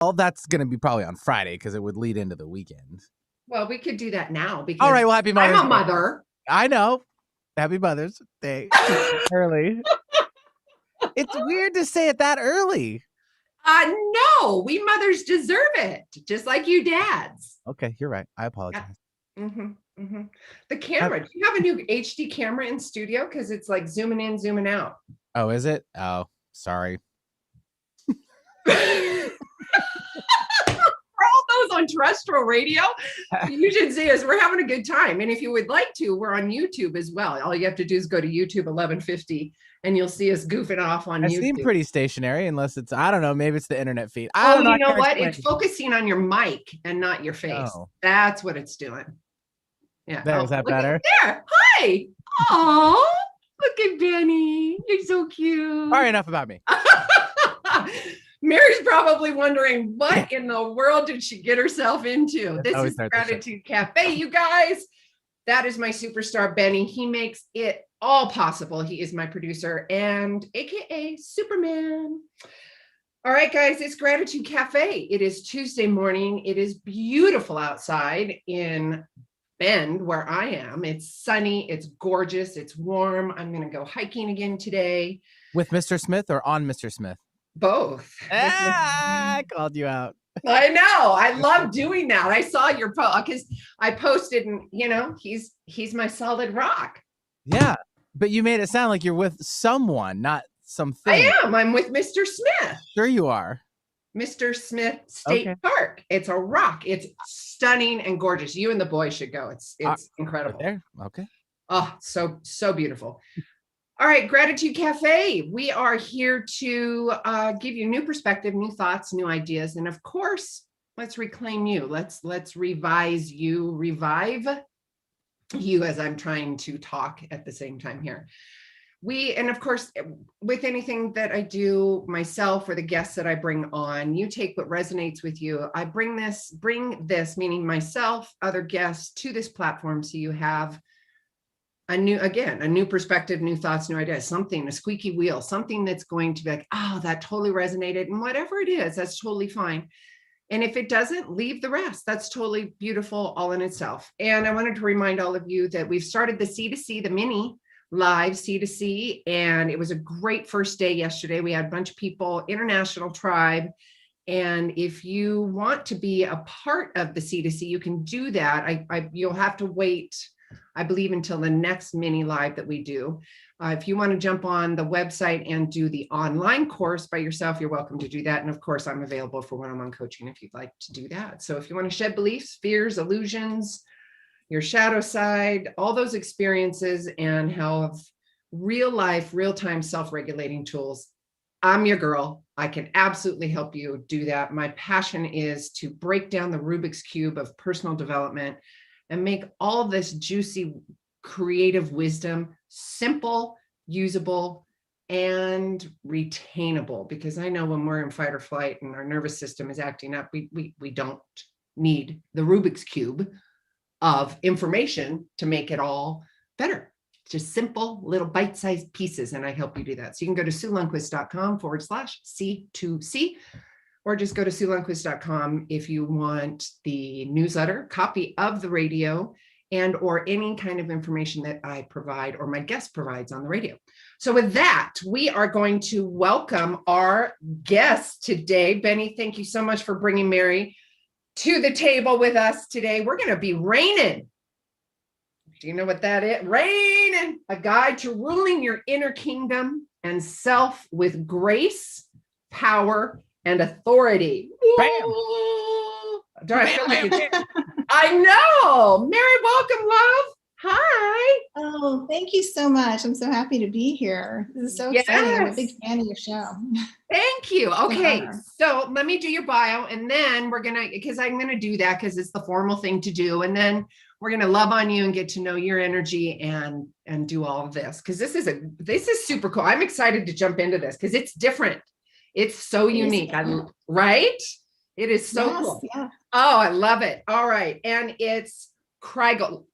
Well, that's going to be probably on Friday because it would lead into the weekend. Well, we could do that now because all right. Well, happy Mother's I'm a mother. I know. Happy Mother's Day early. It's weird to say it that early. No, we mothers deserve it, just like you dads. Okay, you're right. I apologize. Yeah. The camera. Do you have a new HD camera in studio? Because it's like zooming in, zooming out. Oh, is it? Oh, sorry. For all those on terrestrial radio, you should see us. We're having a good time. And if you would like to, we're on YouTube as well. All you have to do is go to YouTube 1150 and you'll see us goofing off on YouTube. I seem pretty stationary unless it's, I don't know, maybe it's the internet feed. You know what? It's focusing on your mic and not your face. Oh. That's what it's doing. Yeah. Is that better? There. Hi. Oh, look at Benny. You're so cute. All right, enough about me. Mary's probably wondering what in the world did she get herself into? This is Gratitude Cafe, you guys. That is my superstar, Benny. He makes it all possible. He is my producer and AKA Superman. All right, guys, it's Gratitude Cafe. It is Tuesday morning. It is beautiful outside in Bend, where I am. It's sunny. It's gorgeous. It's warm. I'm going to go hiking again today. With Mr. Smith or on Mr. Smith? Both. I called you out. I know. I love doing that. I saw your post because I posted, and he's my solid rock. Yeah, but you made it sound like you're with someone, not something. I am. I'm with Mr. Smith. Sure you are. Mr. Smith State Park. It's a rock. It's stunning and gorgeous. You and the boys should go. It's incredible. Right there. Okay. Oh, so beautiful. All right, Gratitude Cafe. We are here to give you new perspective, new thoughts, new ideas, and of course, let's reclaim you. Let's revive you as I'm trying to talk at the same time here. And of course, with anything that I do myself or the guests that I bring on, you take what resonates with you. I bring this, meaning myself, other guests, to this platform so you have a new perspective, new thoughts, new ideas, a squeaky wheel, something that's going to be like, oh, that totally resonated. And whatever it is, that's totally fine. And if it doesn't, leave the rest. That's totally beautiful all in itself. And I wanted to remind all of you that we've started the C2C, the mini live C2C, and it was a great first day yesterday. We had a bunch of people, international tribe. And if you want to be a part of the C2C, you can do that. You'll have to wait, I believe, until the next mini live that we do. If you want to jump on the website and do the online course by yourself, you're welcome to do that. And of course, I'm available for one-on-one coaching if you'd like to do that. So if you want to shed beliefs, fears, illusions, your shadow side, all those experiences, and have real life, real-time self-regulating tools, I'm your girl. I can absolutely help you do that. My passion is to break down the Rubik's Cube of personal development and make all this juicy, creative wisdom simple, usable, and retainable. Because I know when we're in fight or flight and our nervous system is acting up, we don't need the Rubik's Cube of information to make it all better. Just simple little bite-sized pieces, and I help you do that. So you can go to SueLundquist.com/C2C, or just go to SueLundquist.com if you want the newsletter, copy of the radio, and or any kind of information that I provide or my guest provides on the radio. So with that, we are going to welcome our guest today. Benny, thank you so much for bringing Mary to the table with us today. We're going to be raining. Do you know what that is? Raining, a guide to ruling your inner kingdom and self with grace, power, and authority. Bam. Do I feel like I know. Mary, welcome, love. Hi. Oh, thank you so much. I'm so happy to be here. This is so exciting. I'm a big fan of your show. Thank you. Okay, so let me do your bio, and then we're gonna, because I'm gonna do that because it's the formal thing to do, and then we're gonna love on you and get to know your energy and do all of this, because this is super cool. I'm excited to jump into this because it's different. It's so unique. Right? It is so cool. Yeah. Oh, I love it. All right, and it's Kyrgiel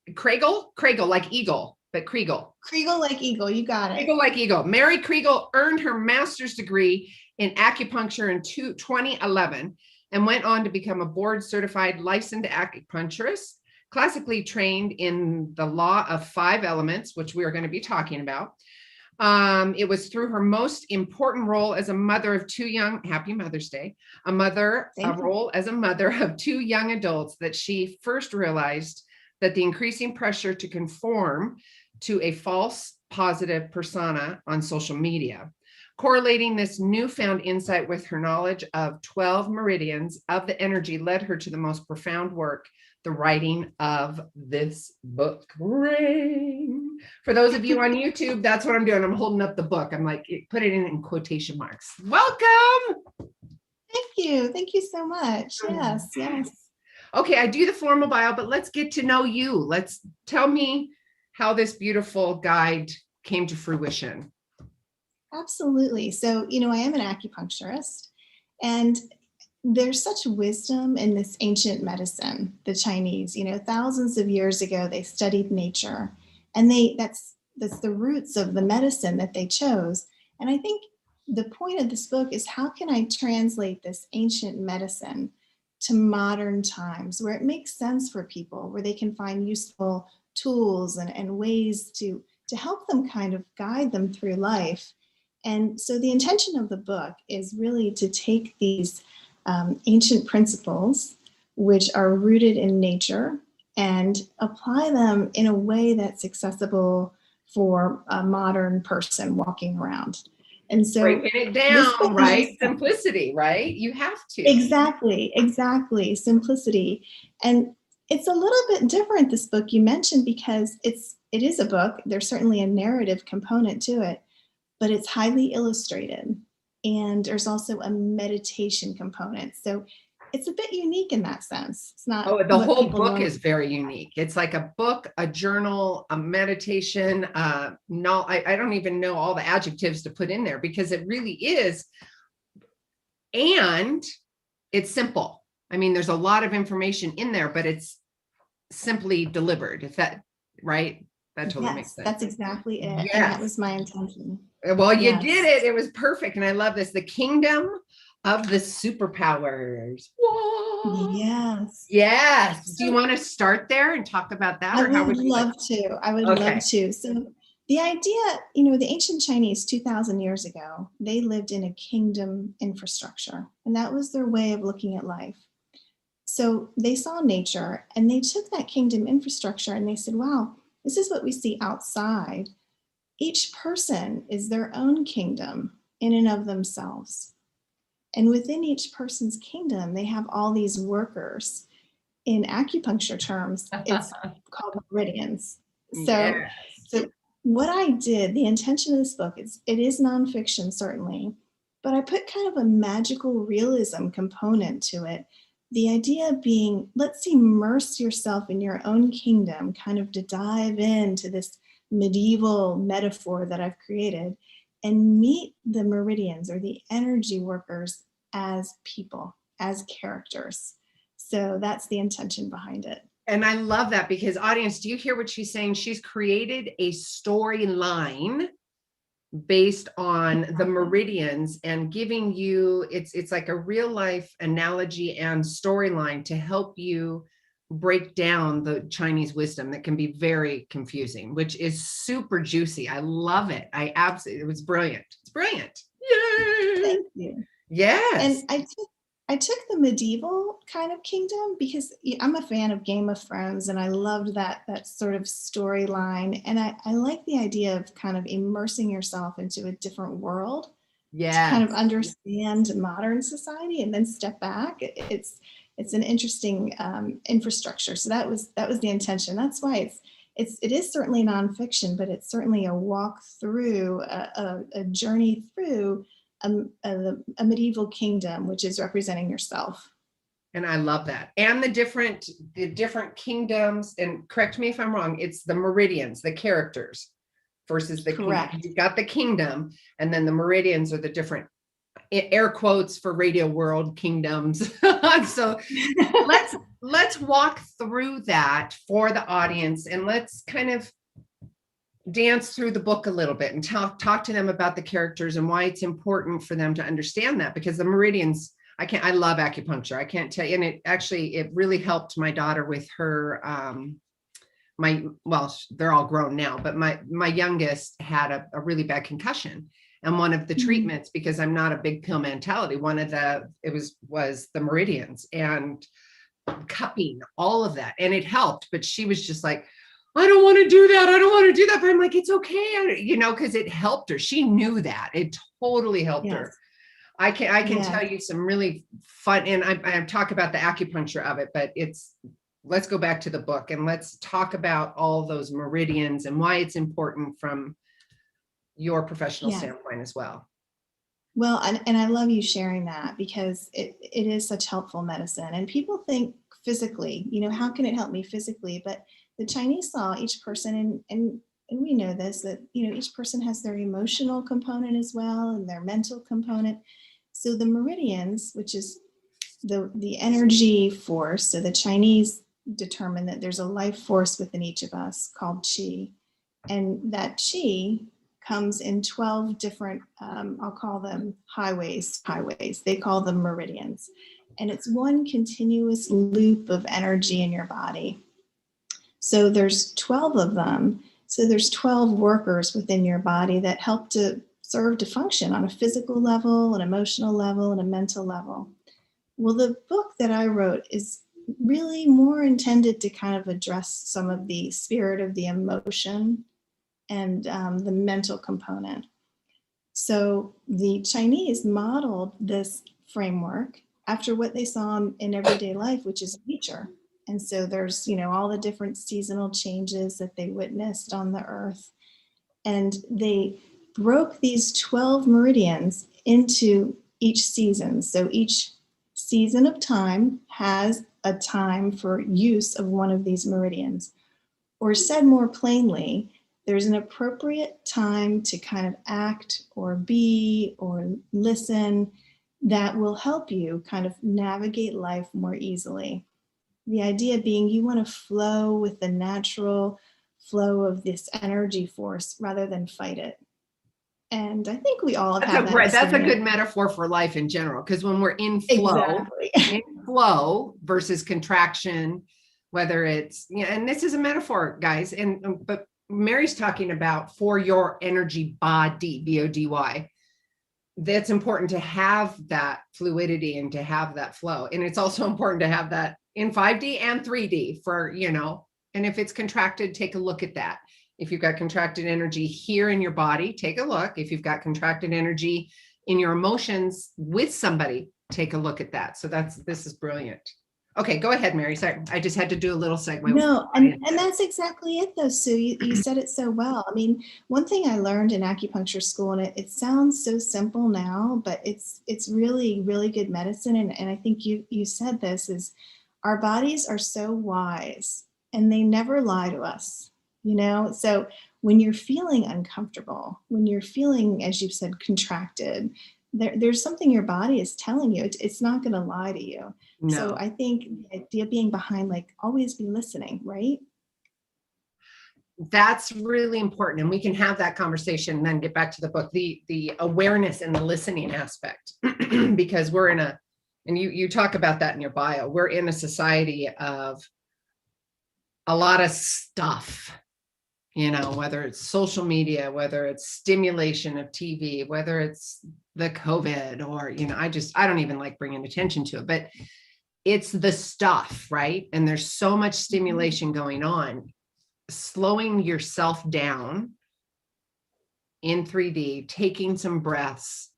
like eagle, but Kyrgiel. Kyrgiel like eagle, you got it. Kyrgiel like eagle. Mary Kyrgiel earned her master's degree in acupuncture in 2011 and went on to become a board certified licensed acupuncturist, classically trained in the law of 5 elements, which we are going to be talking about. It was through her most important role as a mother of 2 young, happy Mother's Day, role as a mother of 2 young adults that she first realized that the increasing pressure to conform to a false positive persona on social media. Correlating this newfound insight with her knowledge of 12 meridians of the energy led her to the most profound work, the writing of this book. Ring. For those of you on YouTube, that's what I'm doing. I'm holding up the book. I'm like, put it in quotation marks. Welcome. Thank you. Thank you so much. Yes, yes. Okay, I do the formal bio, but let's get to know you. Let's tell me how this beautiful guide came to fruition. Absolutely. So, I am an acupuncturist, and there's such wisdom in this ancient medicine. The Chinese, thousands of years ago, they studied nature, and that's the roots of the medicine that they chose. And I think the point of this book is, how can I translate this ancient medicine to modern times where it makes sense for people, where they can find useful tools and ways to help them kind of guide them through life. And so the intention of the book is really to take these ancient principles, which are rooted in nature, and apply them in a way that's accessible for a modern person walking around. And so breaking it down, right? Simplicity, right? You have to. Exactly. Simplicity. And it's a little bit different, this book you mentioned, because it is a book. There's certainly a narrative component to it, but it's highly illustrated. And there's also a meditation component. So it's a bit unique in that sense. It's not. Oh, the whole book is very unique. It's like a book, a journal, a meditation. I don't even know all the adjectives to put in there, because it really is. And it's simple. I mean, there's a lot of information in there, but it's simply delivered. Is that right? That totally makes sense. That's exactly it. Yes. And that was my intention. Well, you did it. It was perfect. And I love this. The kingdom of the superpowers. Whoa. Yes. Do you want to start there and talk about that? I would love to. So the idea, the ancient Chinese 2,000 years ago, they lived in a kingdom infrastructure, and that was their way of looking at life. So they saw nature, and they took that kingdom infrastructure and they said, wow, this is what we see outside. Each person is their own kingdom in and of themselves. And within each person's kingdom, they have all these workers. In acupuncture terms, it's called meridians. So what I did, the intention of this book is, it is nonfiction, certainly, but I put kind of a magical realism component to it. The idea being, let's immerse yourself in your own kingdom, kind of to dive into this medieval metaphor that I've created, and meet the meridians, or the energy workers, as people, as characters. So that's the intention behind it. And I love that, because audience, do you hear what she's saying? She's created a storyline based on the meridians and giving you, it's like a real life analogy and storyline to help you break down the Chinese wisdom that can be very confusing, which is super juicy. I love it. It was brilliant. It's brilliant. Yay! Thank you. Yes. And I took the medieval kind of kingdom because I'm a fan of Game of Thrones, and I loved that sort of storyline. And I like the idea of kind of immersing yourself into a different world to kind of understand modern society and then step back. It's an interesting infrastructure. So that was the intention. That's why it is certainly nonfiction, but it's certainly a walk through a journey through a medieval kingdom, which is representing yourself. And I love that. And the different kingdoms, and correct me if I'm wrong, it's the meridians, the characters versus the Correct. You've got the kingdom, and then the meridians are the different, air quotes for radio world, kingdoms. So let's walk through that for the audience, and let's kind of dance through the book a little bit and talk to them about the characters and why it's important for them to understand that, because the meridians, I love acupuncture. I can't tell you. And it really helped my daughter with her, well, they're all grown now, but my youngest had a really bad concussion. And one of the treatments, because I'm not a big pill mentality, was the meridians and cupping, all of that. And it helped, but she was just like, I don't want to do that. I don't want to do that. But I'm like, it's okay. Because it helped her. She knew that. It totally helped her. I can tell you some really fun, and I talk about the acupuncture of it, but let's go back to the book and let's talk about all those meridians and why it's important from your professional standpoint as well. Well, and I love you sharing that, because it is such helpful medicine. And people think physically, how can it help me physically? But the Chinese saw each person, and we know this, that, each person has their emotional component as well, and their mental component. So the meridians, which is the energy force, so the Chinese determine that there's a life force within each of us called qi. And that qi comes in 12 different, I'll call them highways. They call them meridians. And it's one continuous loop of energy in your body. So there's 12 of them. So there's 12 workers within your body that help to serve to function on a physical level, an emotional level, and a mental level. Well, the book that I wrote is really more intended to kind of address some of the spirit of the emotion and the mental component. So the Chinese modeled this framework after what they saw in everyday life, which is nature. And so there's, all the different seasonal changes that they witnessed on the earth. And they broke these 12 meridians into each season. So each season of time has a time for use of one of these meridians. Or said more plainly, there's an appropriate time to kind of act or be or listen that will help you kind of navigate life more easily. The idea being you want to flow with the natural flow of this energy force rather than fight it. And I think we all have had that. That's a good metaphor for life in general, because when we're in flow, in flow versus contraction, whether it's, and this is a metaphor, guys, but Mary's talking about for your energy body, BODY. That's important to have that fluidity and to have that flow. And it's also important to have that in 5D and 3D for, and if it's contracted, take a look at that. If you've got contracted energy here in your body, take a look. If you've got contracted energy in your emotions with somebody, take a look at that. So this is brilliant. Okay, go ahead, Mary. Sorry, I just had to do a little segue. No, and that's exactly it though, Sue. You said it so well. I mean, one thing I learned in acupuncture school, and it sounds so simple now, but it's really, really good medicine. And I think you said this, is our bodies are so wise and they never lie to us, So when you're feeling uncomfortable, when you're feeling, as you've said, contracted, there's something your body is telling you. It's not going to lie to you. No. So I think the idea being behind, always be listening, right? That's really important. And we can have that conversation and then get back to the book, the awareness and the listening aspect, because we're and you talk about that in your bio, we're in a society of a lot of stuff, whether it's social media, whether it's stimulation of TV, whether it's the COVID or, I don't even like bringing attention to it, but it's the stuff, right? And there's so much stimulation going on. Slowing yourself down in 3D, taking some breaths,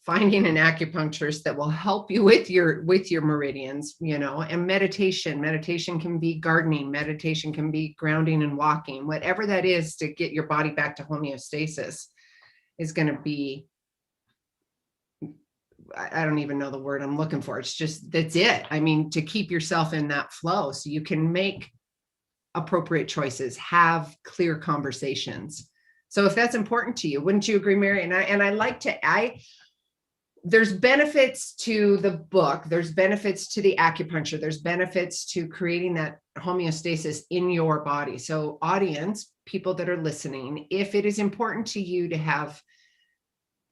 finding an acupuncturist that will help you with your meridians, and meditation can be gardening, meditation can be grounding and walking, whatever that is to get your body back to homeostasis is going to be, I don't even know the word I'm looking for. It's just, that's it. I mean, to keep yourself in that flow so you can make appropriate choices, have clear conversations. So if that's important to you, wouldn't you agree, Mary? There's benefits to the book. There's benefits to the acupuncture. There's benefits to creating that homeostasis in your body. So audience, people that are listening, if it is important to you to have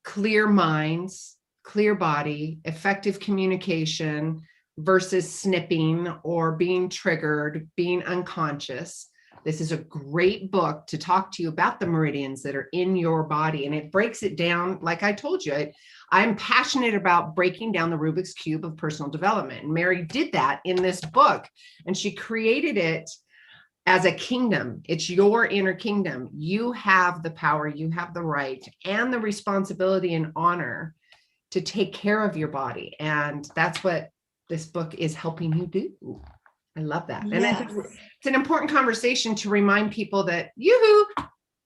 clear minds, clear body, effective communication versus snipping or being triggered, being unconscious. This is a great book to talk to you about the meridians that are in your body. And it breaks it down. Like I told you, I'm passionate about breaking down the Rubik's Cube of personal development. And Mary did that in this book, and she created it as a kingdom. It's your inner kingdom. You have the power, you have the right and the responsibility and honor to take care of your body. And that's what this book is helping you do. I love that. And Yes. it's an important conversation to remind people that, yoo-hoo,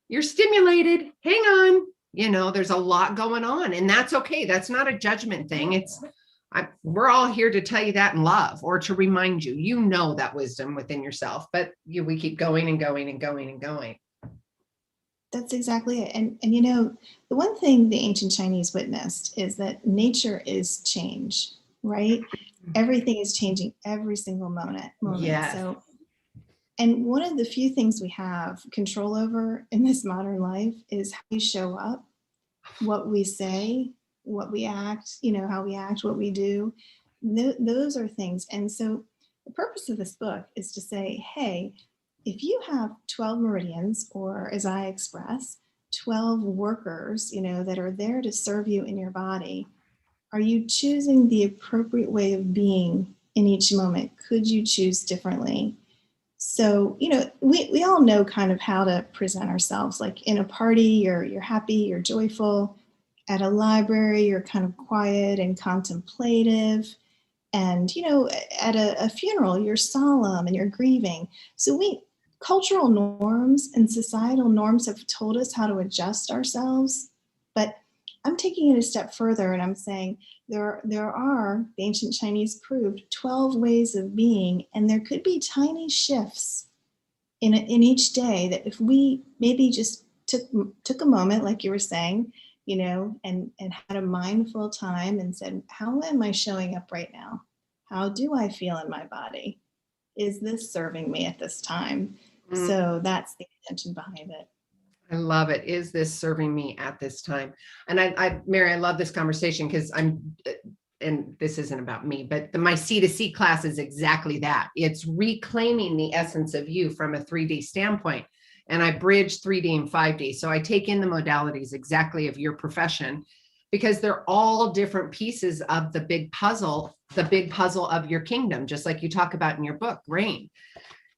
you're stimulated, hang on, you know, there's a lot going on, and that's okay. That's not a judgment thing. We're all here to tell you that in love, or to remind you, you know, that wisdom within yourself, but we keep going and going and going and going. That's exactly it. And you know, the one thing the ancient Chinese witnessed is that nature is change, right? Everything is changing every single moment. Yes. So, and one of the few things we have control over in this modern life is how we show up, what we say, what we act, you know, how we act, what we do. Those are things. And so the purpose of this book is to say, hey, if you have 12 meridians, or as I express, 12 workers, you know, that are there to serve you in your body, are you choosing the appropriate way of being in each moment? Could you choose differently? So, you know, we all know kind of how to present ourselves. Like in a party, you're happy, you're joyful. At a library, you're kind of quiet and contemplative. And, you know, at a funeral, you're solemn and you're grieving. So cultural norms and societal norms have told us how to adjust ourselves. But I'm taking it a step further, and I'm saying there are, the ancient Chinese proved, 12 ways of being, and there could be tiny shifts in each day that if we maybe just took a moment, like you were saying, you know, and had a mindful time and said, how am I showing up right now? How do I feel in my body? Is this serving me at this time? So that's the intention behind it. I love it. Is this serving me at this time? And Mary, I love this conversation because and this isn't about me, but my C2C class is exactly that. It's reclaiming the essence of you from a 3D standpoint. And I bridge 3D and 5D. So I take in the modalities exactly of your profession, because they're all different pieces of the big puzzle of your kingdom, just like you talk about in your book, Rain.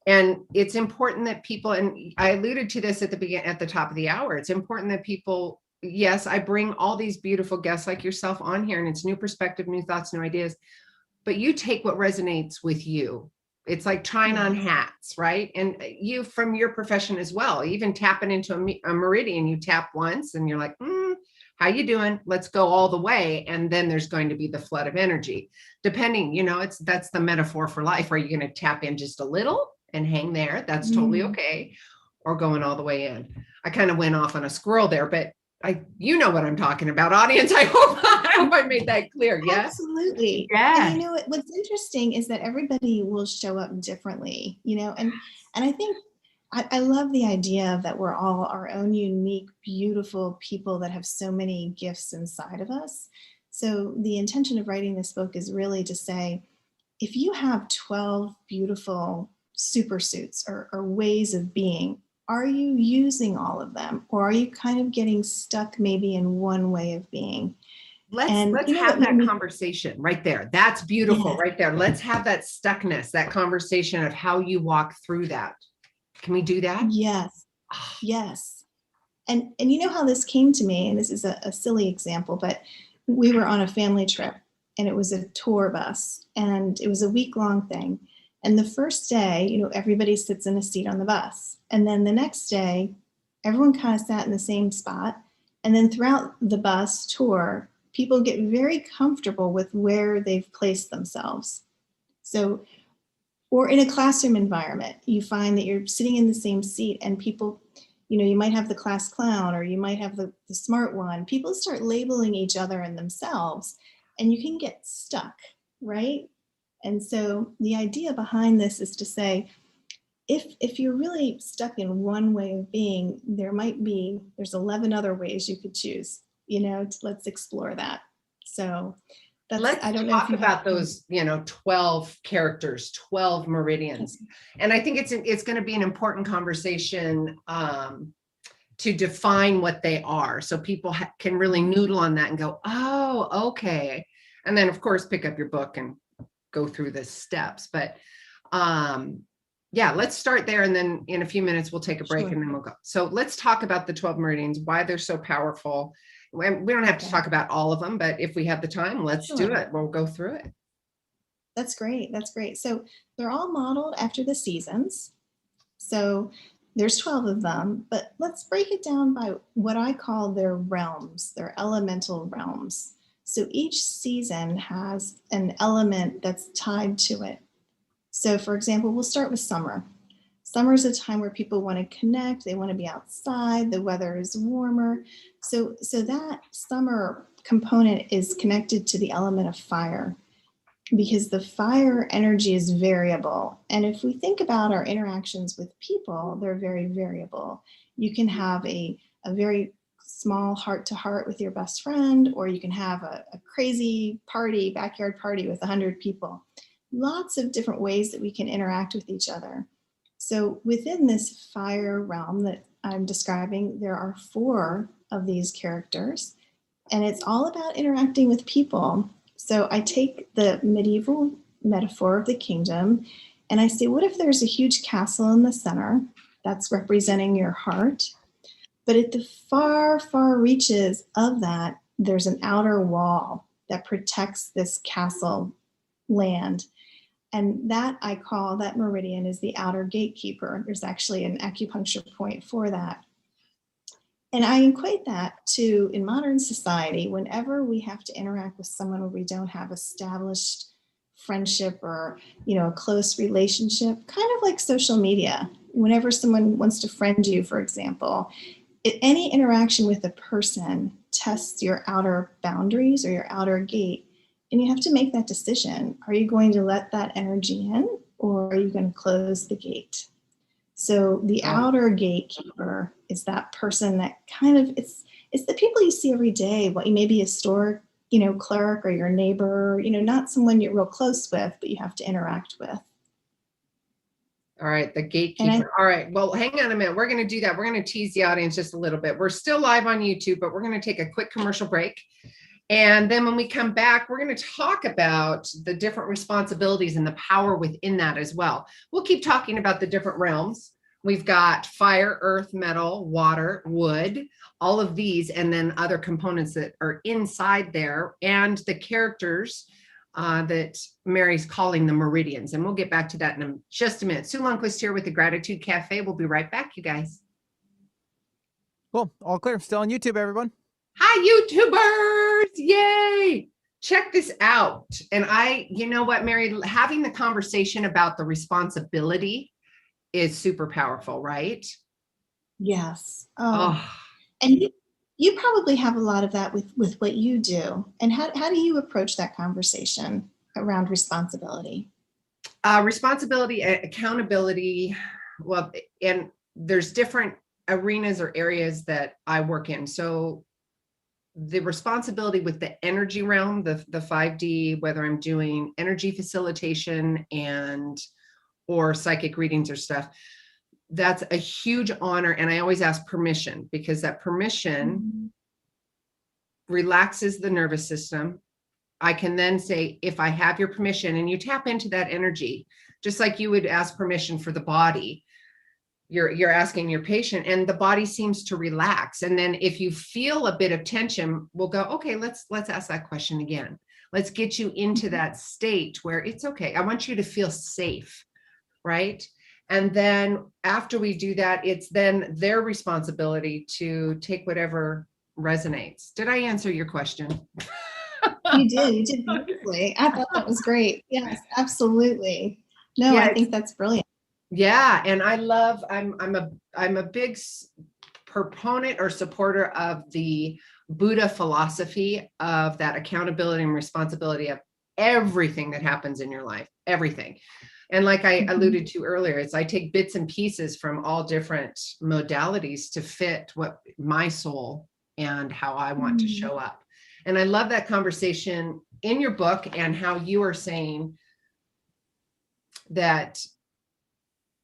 And it's important that people, and I alluded to this at the top of the hour, it's important that people, yes, I bring all these beautiful guests like yourself on here, and it's new perspective, new thoughts, new ideas, but you take what resonates with you. It's like trying on hats, right? And you, from your profession as well, even tapping into a meridian, you tap once and you're like, how you doing? Let's go all the way. And then there's going to be the flood of energy, depending, you know, that's the metaphor for life. Are you going to tap in just a little and hang there? That's totally okay. Or going all the way in. I kind of went off on a squirrel there, but you know what I'm talking about, audience. I hope I made that clear. Yes, absolutely. Yeah. And you know what's interesting is that everybody will show up differently, you know, and I think I love the idea that we're all our own unique, beautiful people that have so many gifts inside of us. So the intention of writing this book is really to say, if you have 12 beautiful super suits or ways of being, are you using all of them? Or are you kind of getting stuck maybe in one way of being? Let's have that conversation right there. That's beautiful right there. Let's have that stuckness, that conversation of how you walk through that. Can we do that? Yes. Yes. And you know how this came to me, and this is a silly example, but we were on a family trip, and it was a tour bus, and it was a week-long thing. And the first day, you know, everybody sits in a seat on the bus. And then the next day, everyone kind of sat in the same spot. And then throughout the bus tour, people get very comfortable with where they've placed themselves. So, or in a classroom environment, you find that you're sitting in the same seat and people, you know, you might have the class clown or you might have the smart one. People start labeling each other and themselves, and you can get stuck, right? And so the idea behind this is to say, if you're really stuck in one way of being, there's 11 other ways you could choose, you know, let's explore that. So let's I don't know if talk you about those, 12 characters, 12 meridians. And I think it's going to be an important conversation to define what they are, so people can really noodle on that and go, oh, okay. And then of course pick up your book and go through the steps. But yeah, let's start there, and then in a few minutes we'll take a break. Sure. And then we'll go. So let's talk about the 12 meridians, why they're so powerful. We don't have to talk about all of them, but if we have the time, let's do it. We'll go through it. That's great. That's great. So they're all modeled after the seasons. So there's 12 of them, but let's break it down by what I call their realms, their elemental realms. So each season has an element that's tied to it. So for example, we'll start with summer. Summer is a time where people want to connect, they want to be outside, the weather is warmer. So that summer component is connected to the element of fire, because the fire energy is variable. And if we think about our interactions with people, they're very variable. You can have a very small heart-to-heart with your best friend, or you can have a crazy party, backyard party with 100 people. Lots of different ways that we can interact with each other. So within this fire realm that I'm describing, there are 4 of these characters, and it's all about interacting with people. So I take the medieval metaphor of the kingdom, and I say, what if there's a huge castle in the center that's representing your heart? But at the far, far reaches of that, there's an outer wall that protects this castle land. And that I call, that meridian is the outer gatekeeper. There's actually an acupuncture point for that. And I equate that to, in modern society, whenever we have to interact with someone where we don't have established friendship or, a close relationship, kind of like social media. Whenever someone wants to friend you, for example, any interaction with a person tests your outer boundaries or your outer gate. And you have to make that decision. Are you going to let that energy in, or are you going to close the gate? So the outer gatekeeper is that person that kind of, it's the people you see every day, what you may be a store, clerk or your neighbor, not someone you're real close with, but you have to interact with. All right, the gatekeeper. All right, well, hang on a minute. We're going to do that. We're going to tease the audience just a little bit. We're still live on YouTube, but we're going to take a quick commercial break. And then when we come back, we're going to talk about the different responsibilities and the power within that as well. We'll keep talking about the different realms. We've got fire, earth, metal, water, wood, all of these, and then other components that are inside there, and the characters that Mary's calling the meridians. And we'll get back to that in just a minute. Sue Lundquist here with the Gratitude Cafe. We'll be right back, you guys. Cool. All clear. Still on YouTube, everyone. Hi, YouTubers. Yay. Check this out. And you know what, Mary, having the conversation about the responsibility is super powerful, right? Yes. Oh. And you probably have a lot of that with what you do. And how do you approach that conversation around responsibility? Responsibility, accountability. Well, and there's different arenas or areas that I work in. So the responsibility with the energy realm, the 5D, whether I'm doing energy facilitation or psychic readings or stuff, that's a huge honor. And I always ask permission, because that permission relaxes the nervous system. I can then say, if I have your permission, and you tap into that energy, just like you would ask permission for the body, you're asking your patient, and the body seems to relax. And then if you feel a bit of tension, we'll go, okay, let's ask that question again. Let's get you into that state where it's okay. I want you to feel safe, right? And then after we do that, it's then their responsibility to take whatever resonates. Did I answer your question? You did beautifully. I thought that was great. Yes, absolutely. No, yeah, I think that's brilliant. Yeah, and I'm a big proponent or supporter of the Buddha philosophy of that accountability and responsibility of everything that happens in your life, everything. And like I alluded to earlier, I take bits and pieces from all different modalities to fit what my soul and how I want to show up. And I love that conversation in your book and how you are saying that,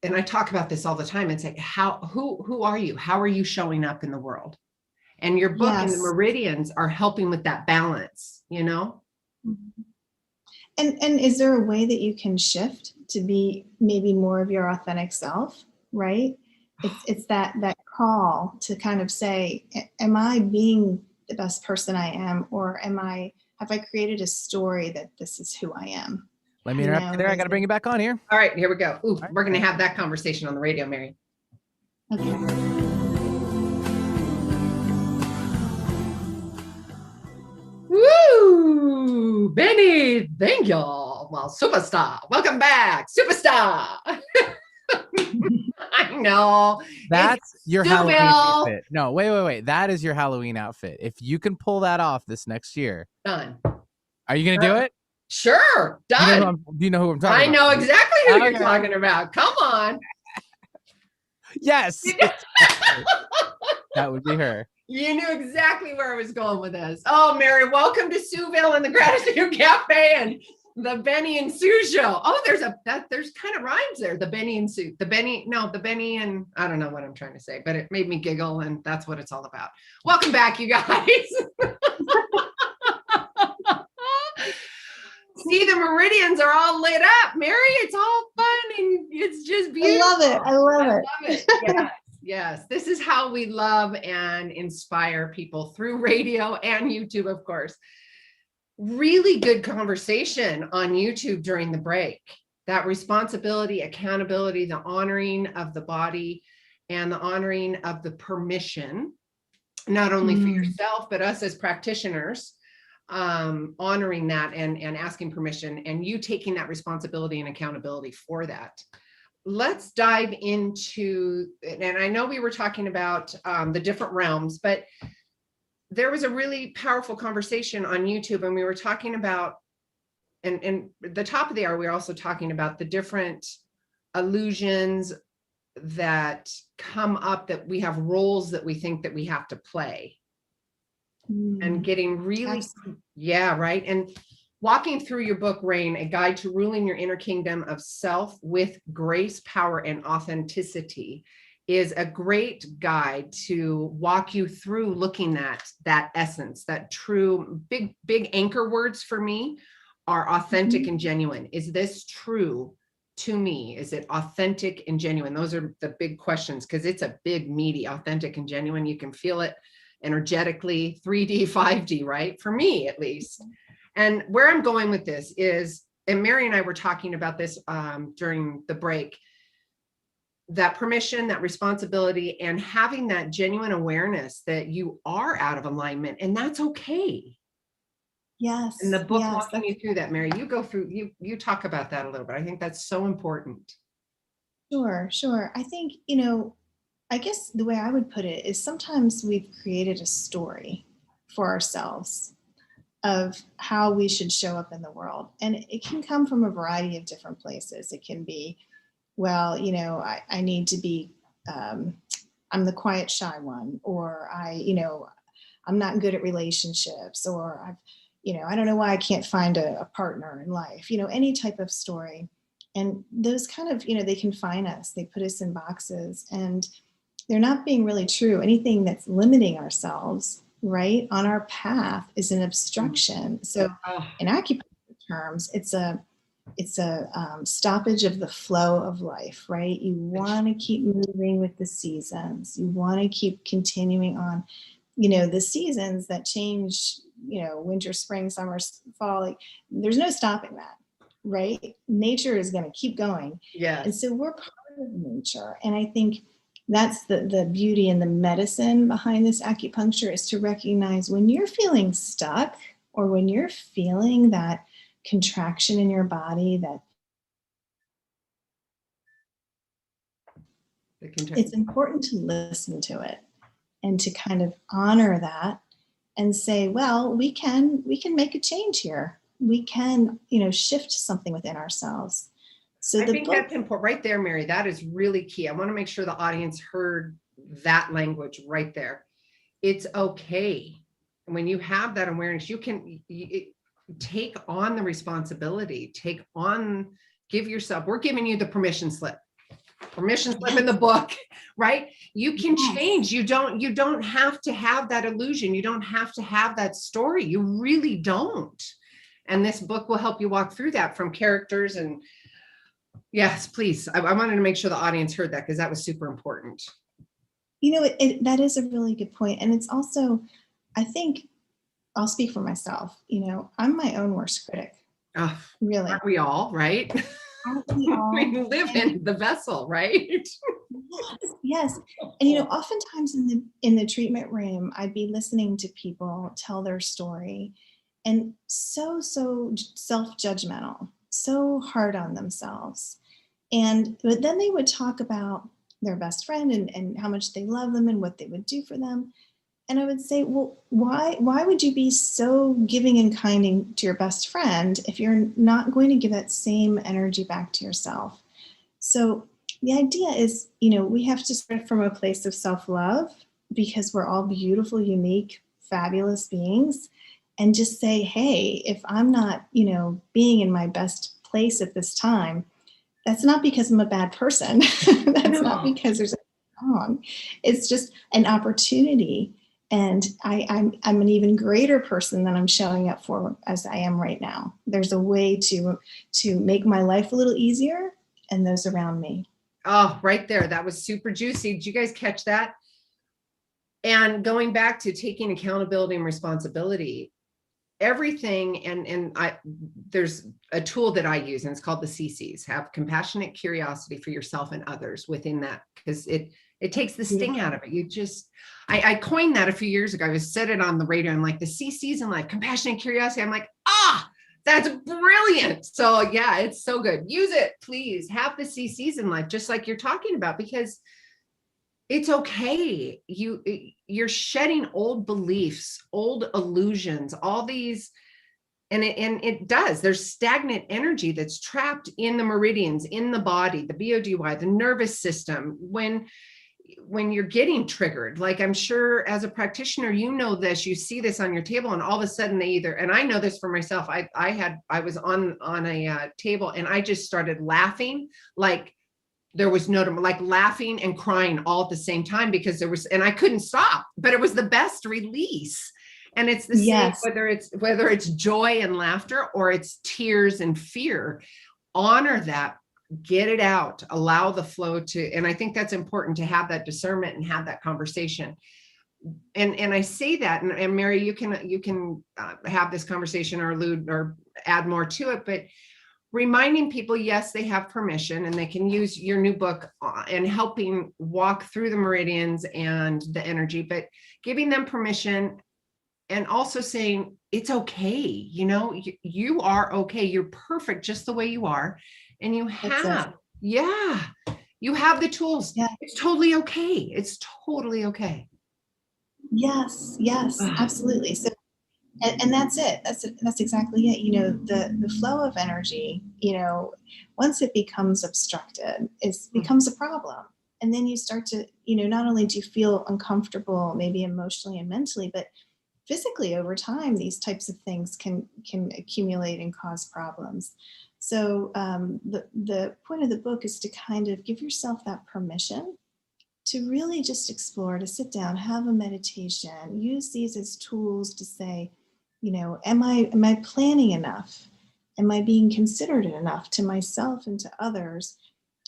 and I talk about this all the time. It's like, who are you? How are you showing up in the world? And your book and the meridians are helping with that balance, you know? And is there a way that you can shift to be maybe more of your authentic self, right? It's that call to kind of say, am I being the best person I am, or have I created a story that this is who I am? Let me interrupt you there. I got to bring you back on here. All right, here we go. Ooh, we're going to have that conversation on the radio, Mary. Okay. Woo! Benny, thank you. Well, superstar. Welcome back, superstar. I know. That's your Halloween outfit. No, wait. That is your Halloween outfit. If you can pull that off this next year. Done. Are you going to do it? Sure. Done. Do you know who I'm talking about? I know exactly who you're talking about. Come on. Yes. That would be her. You knew exactly where I was going with this. Oh, Mary, welcome to Sueville and the Gratitude Cafe and the Benny and Sue show. Oh, there's kind of rhymes there. The Benny and Sue, the Benny and I don't know what I'm trying to say, but it made me giggle, and that's what it's all about. Welcome back, you guys. See, the meridians are all lit up, Mary. It's all fun and it's just beautiful. I love it. Yes. Yes, this is how we love and inspire people through radio and YouTube, of course. Really good conversation on YouTube during the break. That responsibility, accountability, the honoring of the body, and the honoring of the permission, not only for yourself, but us as practitioners, honoring that and asking permission, and you taking that responsibility and accountability for that. Let's dive into, and I know we were talking about the different realms, but there was a really powerful conversation on YouTube, and we were talking about, and the top of the hour, we were also talking about the different illusions that come up, that we have roles that we think that we have to play, and getting really, yeah, right. And walking through your book, Rain, A Guide to Ruling Your Inner Kingdom of Self with Grace, Power, and Authenticity, is a great guide to walk you through looking at that essence, that true, big anchor words for me are authentic and genuine. Is this true to me? Is it authentic and genuine? Those are the big questions, because it's a big, meaty, authentic and genuine. You can feel it energetically, 3D, 5D, right? For me, at least. And where I'm going with this is, and Mary and I were talking about this during the break, that permission, that responsibility, and having that genuine awareness that you are out of alignment, and that's okay. Yes. And the book walking you through that, Mary, you go through, you talk about that a little bit. I think that's so important. Sure. I think, I guess the way I would put it is sometimes we've created a story for ourselves of how we should show up in the world. And it can come from a variety of different places. It can be, well, I need to be, I'm the quiet, shy one, or I'm not good at relationships, or I don't know why I can't find a partner in life, any type of story. And those kind of, they confine us, they put us in boxes, and they're not being really true. Anything that's limiting ourselves, right, on our path is an obstruction. So in acupuncture terms, it's a stoppage of the flow of life, right? You want to keep moving with the seasons. You want to keep continuing on, the seasons that change, winter, spring, summer, fall, like there's no stopping that, right? Nature is going to keep going. Yeah. And so we're part of nature. And I think that's the beauty and the medicine behind this acupuncture, is to recognize when you're feeling stuck, or when you're feeling that contraction in your body, that it's important to listen to it and to kind of honor that and say, well, we can make a change here. We can, shift something within ourselves. So I think that's important right there, Mary. That is really key. I want to make sure the audience heard that language right there. It's okay. when you have that awareness, you can take on the responsibility, give yourself, we're giving you the permission slip in the book, right? You can change. You don't have to have that illusion. You don't have to have that story. You really don't. And this book will help you walk through that from characters. And yes, please. I wanted to make sure the audience heard that because that was super important. That is a really good point. And it's also, I think, I'll speak for myself, I'm my own worst critic. Oh, really. Aren't we all, right? Aren't we all? We live in the vessel, right? Yes. And oftentimes in the treatment room, I'd be listening to people tell their story and so self-judgmental, so hard on themselves. But then they would talk about their best friend and how much they love them and what they would do for them. And I would say, well, why would you be so giving and kind to your best friend if you're not going to give that same energy back to yourself? So the idea is, we have to start from a place of self-love because we're all beautiful, unique, fabulous beings. And just say, hey, if I'm not, being in my best place at this time, that's not because I'm a bad person. That's not because there's anything wrong. It's just an opportunity. And I'm an even greater person than I'm showing up for as I am right now. There's a way to make my life a little easier and those around me. Oh, right there. That was super juicy. Did you guys catch that? And going back to taking accountability and responsibility, everything, and there's a tool that I use, and it's called the CCs. Have compassionate curiosity for yourself and others within that, because it takes the sting out of it. I coined that a few years ago. I said it on the radio. I'm like, the CCs in life, compassionate curiosity. I'm like, that's brilliant. So yeah, it's so good. Use it, please. Have the CCs in life, just like you're talking about, because it's okay. You're shedding old beliefs, old illusions, all these, and it does. There's stagnant energy that's trapped in the meridians, in the body, the BODY, the nervous system. When you're getting triggered, like I'm sure as a practitioner, this, you see this on your table, and all of a sudden they either, and I know this for myself, I was on a table and I just started laughing, like there was like laughing and crying all at the same time, because and I couldn't stop, but it was the best release. And it's the same, whether it's joy and laughter or it's tears and fear. Honor that, get it out, allow the flow to, and I think that's important, to have that discernment and have that conversation. And I say that, and Mary, you can have this conversation or allude or add more to it, but reminding people, yes, they have permission and they can use your new book and helping walk through the meridians and the energy, but giving them permission and also saying, it's okay. You are okay. You're perfect just the way you are. And you have the tools. Yeah. It's totally okay. It's totally okay. Yes, absolutely. So, and that's it. That's exactly it. The flow of energy, once it becomes obstructed, it becomes a problem. And then you start to, not only do you feel uncomfortable, maybe emotionally and mentally, but physically over time, these types of things can accumulate and cause problems. So the point of the book is to kind of give yourself that permission to really just explore, to sit down, have a meditation, use these as tools to say, am I planning enough? Am I being considerate enough to myself and to others?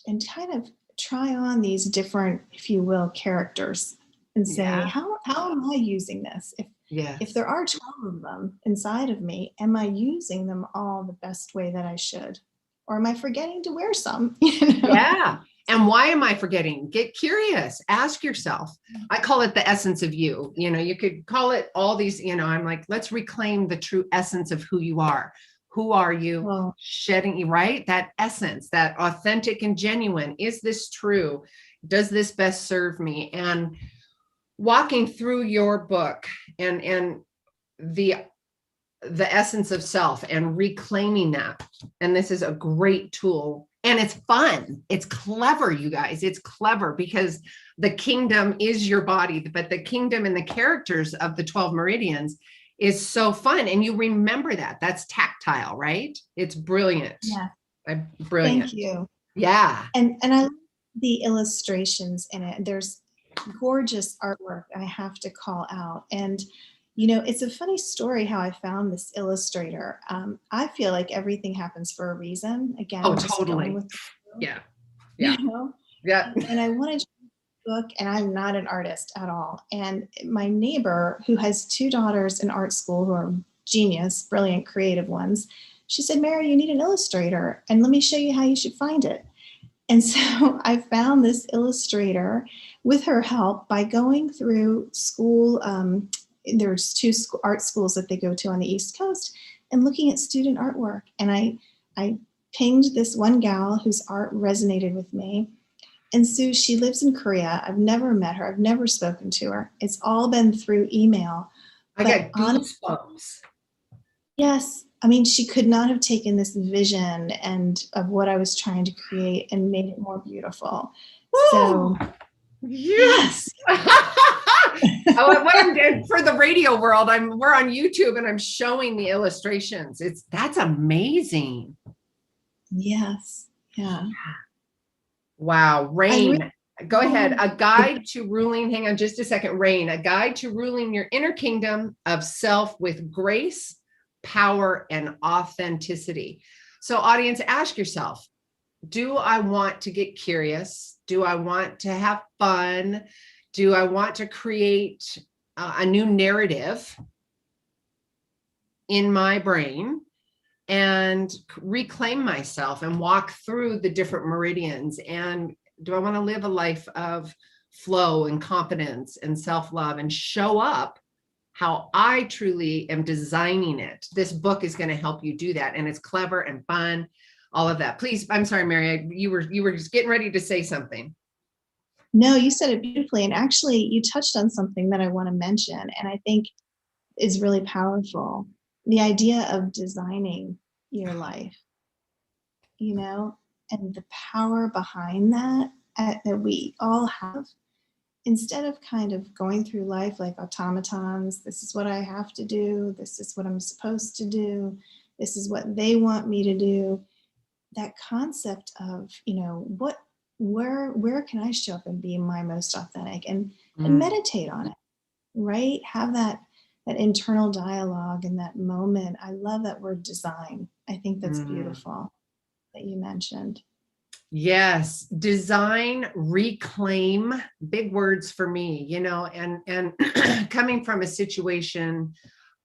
And kind of try on these different, if you will, characters and say, how am I using this? If there are 12 of them inside of me, am I using them all the best way that I should? Or am I forgetting to wear some? Yeah. And why am I forgetting? Get curious. Ask yourself. I call it the essence of you. You could call it all these, I'm like, let's reclaim the true essence of who you are. Who are you? Shedding, right? That essence, that authentic and genuine. Is this true? Does this best serve me? And walking through your book and the essence of self and reclaiming that. And this is a great tool, and it's fun. It's clever, you guys. It's clever because the kingdom is your body, but the kingdom and the characters of the 12 meridians is so fun. And you remember that. That's tactile, right? It's brilliant. Yeah. Brilliant. Thank you. Yeah. And I love the illustrations in it. There's gorgeous artwork I have to call out. And, you know, it's a funny story how I found this illustrator. I feel like everything happens for a reason. Again, Oh, just totally. going with the flow, Yeah. Yeah. you know? Yeah. And I wanted to book, and I'm not an artist at all. And my neighbor, who has 2 daughters in art school who are genius, brilliant, creative ones, she said, Mary, you need an illustrator, and let me show you how you should find it. And so I found this illustrator with her help by going through school. There's 2 art schools that they go to on the East Coast, and looking at student artwork. And I pinged this one gal whose art resonated with me. And Sue, she lives in Korea. I've never met her. I've never spoken to her. It's all been through email. I got goosebumps. Yes. I mean, she could not have taken this vision and of what I was trying to create and made it more beautiful. Woo! So yes. What I'm doing for the radio world, we're on YouTube and I'm showing the illustrations. That's amazing. Yes. Yeah. Wow. Rain. Go ahead. A guide to ruling. Hang on just a second. Rain. A guide to ruling your inner kingdom of self with grace, power, and authenticity. So, audience, ask yourself, do I want to get curious? Do I want to have fun? Do I want to create a new narrative in my brain and reclaim myself and walk through the different meridians? And do I want to live a life of flow and confidence and self-love and show up how I truly am designing it? This book is going to help you do that. And it's clever and fun, all of that. Please, I'm sorry, Mary, you were just getting ready to say something. No, you said it beautifully. And actually, you touched on something that I want to mention, and I think is really powerful. The idea of designing your life, you know, and the power behind that that we all have. Instead of kind of going through life like automatons, this is what I have to do, this is what I'm supposed to do, this is what they want me to do. That concept of, you know, where can I show up and be my most authentic, and meditate on it, right? Have that internal dialogue in that moment. I love that word design. I think that's beautiful that you mentioned. Yes, design, reclaim, big words for me, you know, and coming from a situation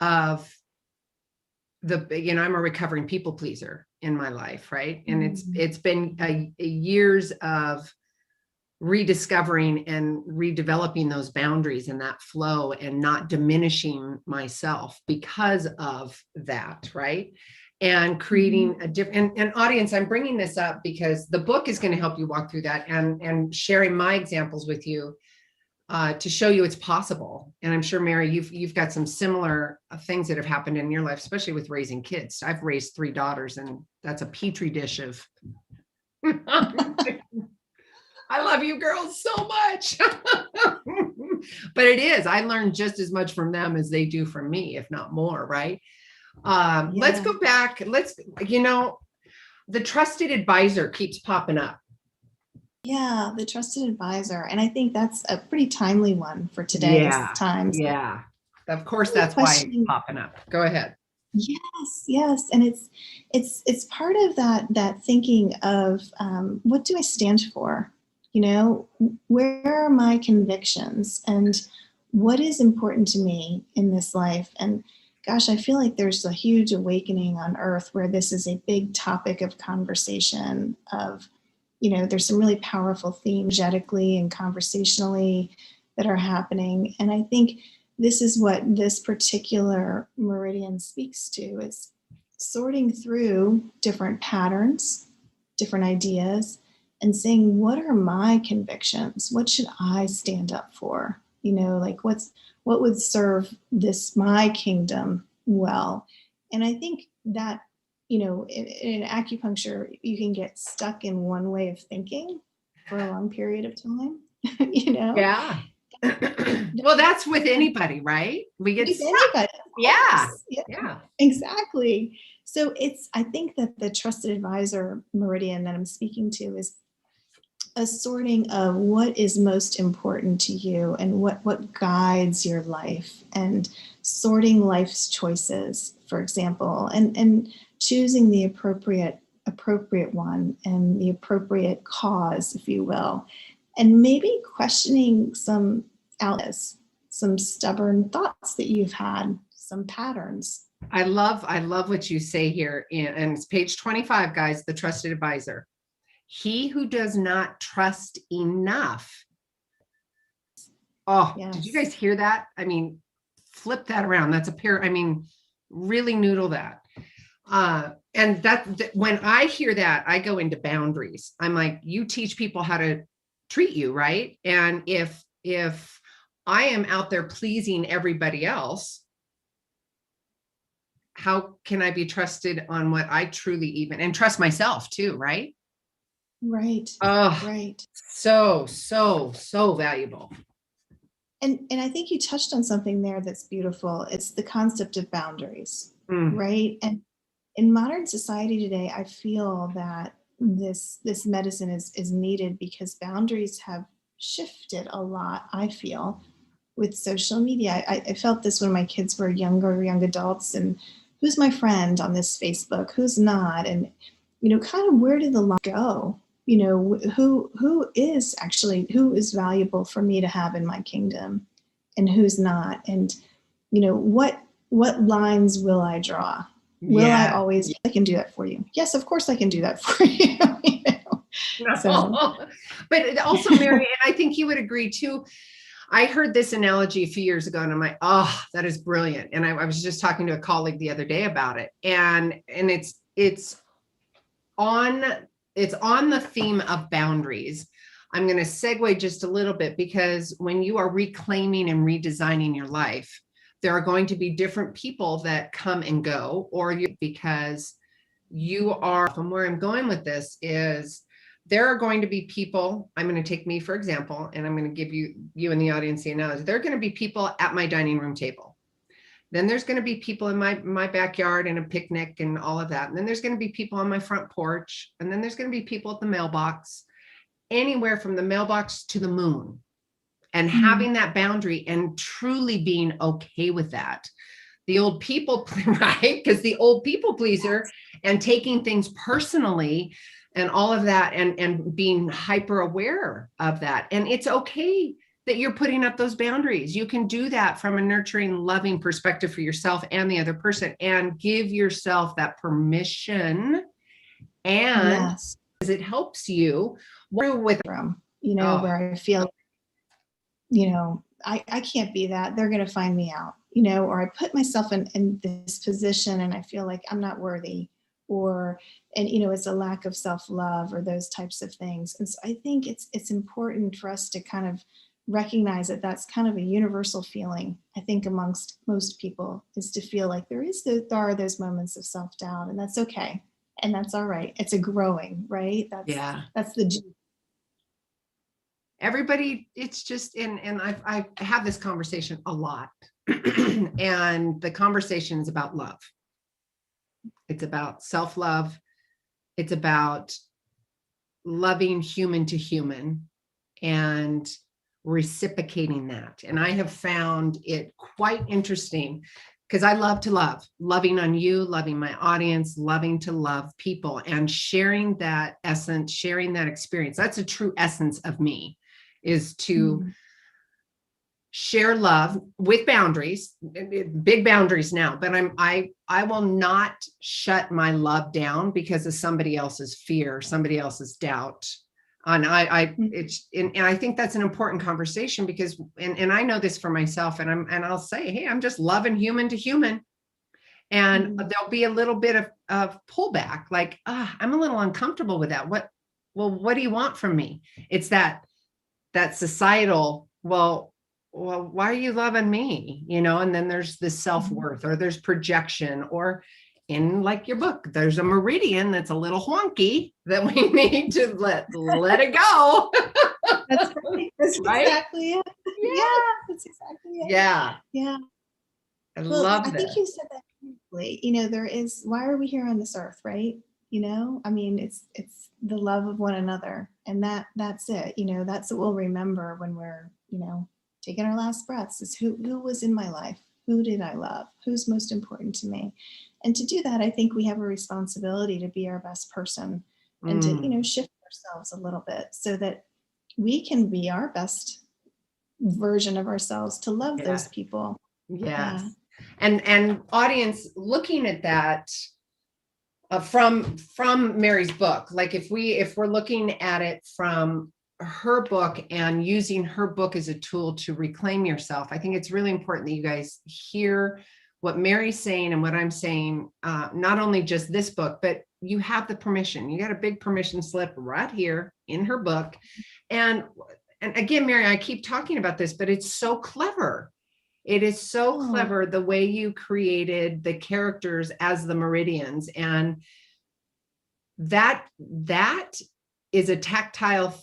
of I'm a recovering people pleaser in my life, right? And it's been a years of rediscovering and redeveloping those boundaries and that flow and not diminishing myself because of that, right? And creating a different, and audience, I'm bringing this up because the book is going to help you walk through that and sharing my examples with you to show you it's possible. And I'm sure, Mary, you've got some similar things that have happened in your life, especially with raising kids. I've raised 3 daughters, and that's a petri dish of I love you girls so much. But it is, I learned just as much from them as they do from me, if not more, right? Let's go back. The trusted advisor keeps popping up. Yeah, the trusted advisor. And I think that's a pretty timely one for today's times. Yeah. Of course, that's why it's popping up. Go ahead. Yes. And it's part of that thinking of what do I stand for? You know, where are my convictions and what is important to me in this life? And gosh, I feel like there's a huge awakening on earth where this is a big topic of conversation of, you know, there's some really powerful themes energetically and conversationally that are happening. And I think this is what this particular meridian speaks to, is sorting through different patterns, different ideas, and saying, what are my convictions? What should I stand up for? You know, like what would serve my kingdom well? And I think that, you know, in acupuncture, you can get stuck in one way of thinking for a long period of time, you know? Yeah. Well, that's with anybody, right? We get With stuck. anybody. Yeah. Yeah. Yeah. Exactly. So I think that the trusted advisor meridian that I'm speaking to is a sorting of what is most important to you and what guides your life, and sorting life's choices, for example, and choosing the appropriate one and the appropriate cause, if you will, and maybe questioning some outlets, some stubborn thoughts that you've had, some patterns. I love what you say here. And it's page 25, guys, the trusted advisor. He who does not trust enough. Oh, yes. Did you guys hear that? I mean, flip that around. That's a pair. I mean, really noodle that. And that when I hear that, I go into boundaries. I'm like, you teach people how to treat you, right? And if I am out there pleasing everybody else, how can I be trusted on what I truly and trust myself too, right? Right. Oh, right. So valuable. And I think you touched on something there that's beautiful. It's the concept of boundaries, right? And in modern society today, I feel that this medicine is needed because boundaries have shifted a lot, I feel, with social media. I felt this when my kids were younger, young adults, and who's my friend on this Facebook, who's not, and kind of where did the line go? Who is valuable for me to have in my kingdom, and who's not, and what lines will I draw? Will I always? I can do that for you. Yes, of course I can do that for you. So. But also, Mary, and I think you would agree too. I heard this analogy a few years ago, and I'm like, oh, that is brilliant. And I was just talking to a colleague the other day about it, and it's on the theme of boundaries. I'm going to segue just a little bit, because when you are reclaiming and redesigning your life, there are going to be different people that come and go, because you are, from where I'm going with this is, there are going to be people, I'm going to take me, for example, and I'm going to give you in the audience the analogy. There are going to be people at my dining room table. Then there's going to be people in my backyard and a picnic and all of that. And then there's going to be people on my front porch. And then there's going to be people at the mailbox, anywhere from the mailbox to the moon. And having that boundary and truly being okay with that. The old people, right? Because the old people pleaser and taking things personally and all of that, and being hyper aware of that. And it's okay that you're putting up those boundaries. You can do that from a nurturing, loving perspective for yourself and the other person, and give yourself that permission. And it helps you with them, where I feel, I can't be that. They're going to find me out, or I put myself in this position and I feel like I'm not worthy, and it's a lack of self-love, or those types of things. And so I think it's important for us to kind of recognize that that's kind of a universal feeling, I think, amongst most people, is to feel like there are those moments of self-doubt, and that's okay. And that's all right. It's a growing, right? That's the everybody. It's just, and I have this conversation a lot and the conversation is about love. It's about self-love. It's about loving human to human and reciprocating that. And I have found it quite interesting, because I love to love, loving on you, loving my audience, loving to love people, and sharing that essence, sharing that experience. That's a true essence of me, is to share love with boundaries, big boundaries now, but I will not shut my love down because of somebody else's fear, somebody else's doubt. And I think that's an important conversation, because, and I know this for myself, and I'll say, hey, I'm just loving human to human. And there'll be a little bit of pullback, like, I'm a little uncomfortable with that. What do you want from me? It's that societal, well, why are you loving me? And then there's this self-worth, or there's projection, or in like your book, there's a meridian that's a little wonky that we need to let it go. That's right. That's right? Exactly it. Yeah, that's exactly it. Yeah. Yeah. I Well, love I think this. you said that beautifully. There is, why are we here on this earth, right? I mean, it's the love of one another, and that's it. That's what we'll remember when we're, taking our last breaths, is who was in my life, who did I love, who's most important to me. And to do that, I think we have a responsibility to be our best person and to, shift ourselves a little bit so that we can be our best version of ourselves to love those Yeah. people. Yes. Yeah. And audience, looking at that from Mary's book, like if we're looking at it from her book and using her book as a tool to reclaim yourself, I think it's really important that you guys hear what Mary's saying and what I'm saying, not only just this book, but you have the permission. You got a big permission slip right here in her book. And again, Mary, I keep talking about this, but it's so clever. It is so clever the way you created the characters as the meridians. And that is a tactile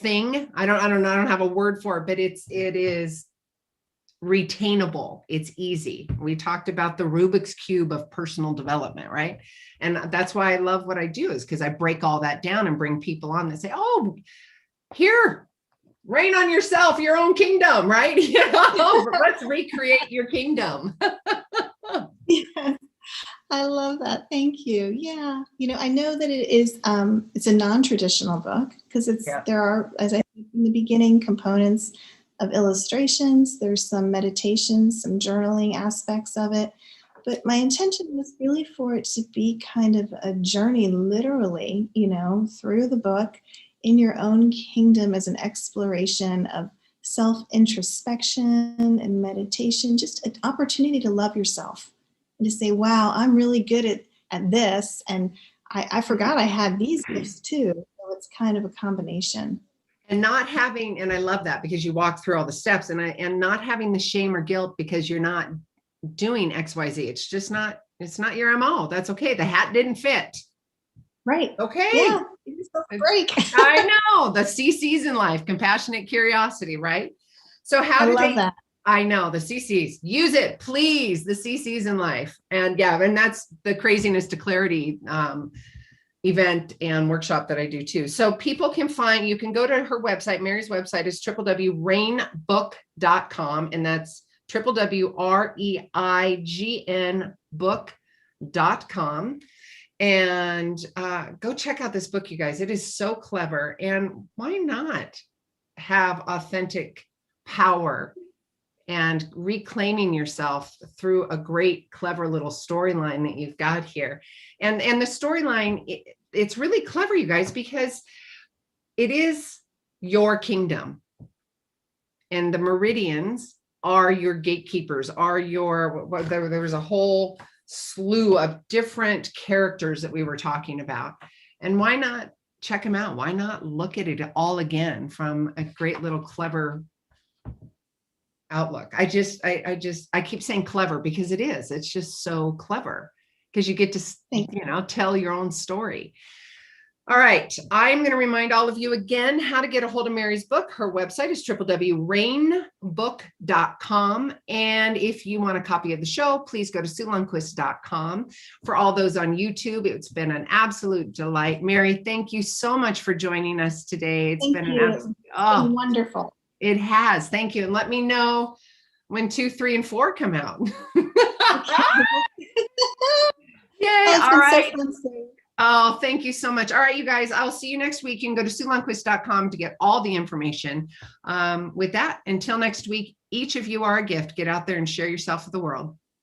thing. I don't have a word for it, but it is retainable. It's easy. We talked about the Rubik's Cube of personal development, right? And that's why I love what I do, is because I break all that down and bring people on that say, oh, here, reign on yourself, your own kingdom, right? Let's recreate your kingdom. Yeah, I love that. Thank you. Yeah. I know that it is, it's a non-traditional book because there are, as I said in the beginning, components of illustrations. There's some meditations, some journaling aspects of it. But my intention was really for it to be kind of a journey, literally, through the book in your own kingdom, as an exploration of self-introspection and meditation, just an opportunity to love yourself and to say, wow, I'm really good at this. And I forgot I had these gifts too. So it's kind of a combination. And not having, and I love that because you walk through all the steps, and not having the shame or guilt because you're not doing XYZ. It's just not, it's not your MO. That's okay. The hat didn't fit. Right. Okay. Yeah. Break. I know, the CCs in life, compassionate curiosity, right? So how do they, that. I know the CCs, use it, please. The CCs in life. And yeah, and that's the Craziness to Clarity event and workshop that I do too. So people can find, you can go to her website. Mary's website is www.reignbook.com, and that's www.reignbook.com. And go check out this book, you guys. It is so clever. And why not have authentic power and reclaiming yourself through a great, clever little storyline that you've got here. And the storyline, it's really clever, you guys, because it is your kingdom. And the meridians are your gatekeepers, are your, there was a whole slew of different characters that we were talking about. And why not check them out? Why not look at it all again from a great little clever outlook? I keep saying clever because it is. It's just so clever because you get to, tell your own story. All right. I'm going to remind all of you again how to get a hold of Mary's book. Her website is www.reignbook.com. And if you want a copy of the show, please go to SueLundquist.com. For all those on YouTube, it's been an absolute delight. Mary, thank you so much for joining us today. It's been wonderful. It has. Thank you. And let me know when 2, 3, and 4 come out. Yay. All right. Oh, thank you so much. All right, you guys, I'll see you next week. You can go to SueLundquist.com to get all the information. With that, until next week, each of you are a gift. Get out there and share yourself with the world.